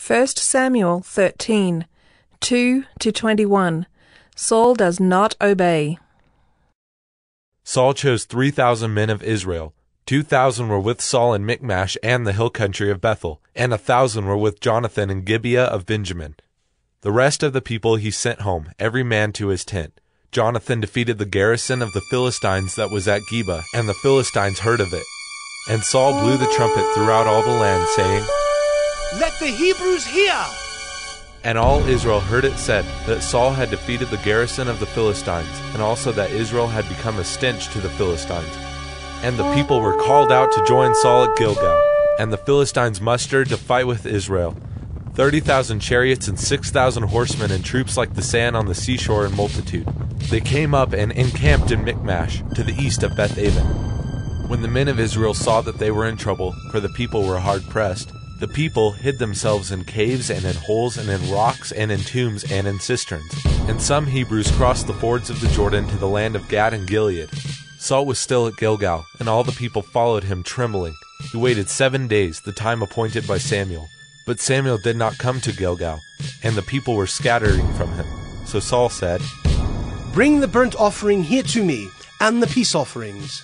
1 Samuel 13, 2-21. Saul does not obey. Saul chose 3,000 men of Israel. 2,000 were with Saul in Michmash and the hill country of Bethel, and 1,000 were with Jonathan in Gibeah of Benjamin. The rest of the people he sent home, every man to his tent. Jonathan defeated the garrison of the Philistines that was at Geba, and the Philistines heard of it. And Saul blew the trumpet throughout all the land, saying, "Let the Hebrews hear!" And all Israel heard it said that Saul had defeated the garrison of the Philistines, and also that Israel had become a stench to the Philistines. And the people were called out to join Saul at Gilgal, and the Philistines mustered to fight with Israel. 30,000 chariots and 6,000 horsemen and troops like the sand on the seashore in multitude. They came up and encamped in Michmash, to the east of Beth-aven. When the men of Israel saw that they were in trouble, for the people were hard-pressed, the people hid themselves in caves and in holes and in rocks and in tombs and in cisterns. And some Hebrews crossed the fords of the Jordan to the land of Gad and Gilead. Saul was still at Gilgal, and all the people followed him trembling. He waited 7 days, the time appointed by Samuel. But Samuel did not come to Gilgal, and the people were scattering from him. So Saul said, "Bring the burnt offering here to me, and the peace offerings."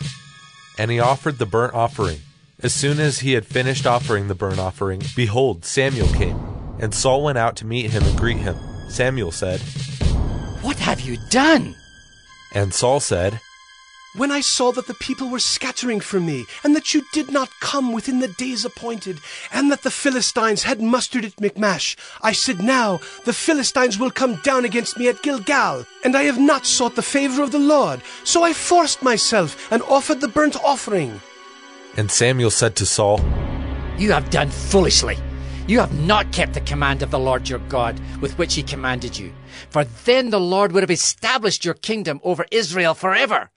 And he offered the burnt offering. As soon as he had finished offering the burnt offering, behold, Samuel came. And Saul went out to meet him and greet him. Samuel said, "What have you done?" And Saul said, "When I saw that the people were scattering from me, and that you did not come within the days appointed, and that the Philistines had mustered at Michmash, I said, now the Philistines will come down against me at Gilgal, and I have not sought the favor of the Lord. So I forced myself and offered the burnt offering." And Samuel said to Saul, "You have done foolishly. You have not kept the command of the Lord your God, with which he commanded you. For then the Lord would have established your kingdom over Israel forever.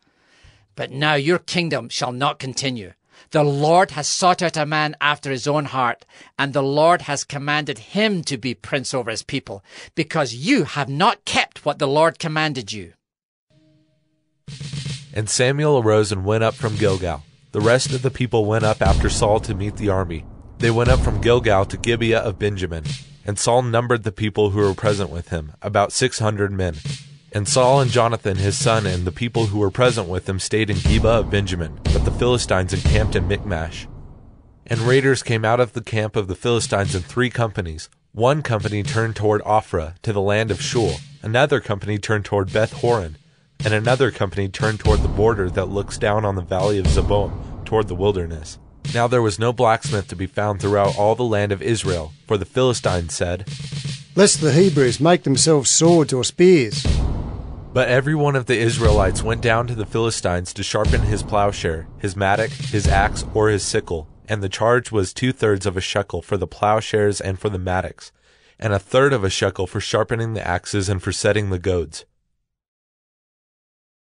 But now your kingdom shall not continue. The Lord has sought out a man after his own heart, and the Lord has commanded him to be prince over his people, because you have not kept what the Lord commanded you." And Samuel arose and went up from Gilgal. The rest of the people went up after Saul to meet the army. They went up from Gilgal to Gibeah of Benjamin. And Saul numbered the people who were present with him, about 600 men. And Saul and Jonathan his son and the people who were present with him stayed in Gibeah of Benjamin, but the Philistines encamped in Michmash. And raiders came out of the camp of the Philistines in 3 companies. One company turned toward Ophrah, to the land of Shul. Another company turned toward Beth-horon. And another company turned toward the border that looks down on the valley of Zeboim, toward the wilderness. Now there was no blacksmith to be found throughout all the land of Israel, for the Philistines said, "Lest the Hebrews make themselves swords or spears." But every one of the Israelites went down to the Philistines to sharpen his plowshare, his mattock, his axe, or his sickle. And the charge was 2/3 of a shekel for the plowshares and for the mattocks, and 1/3 of a shekel for sharpening the axes and for setting the goads.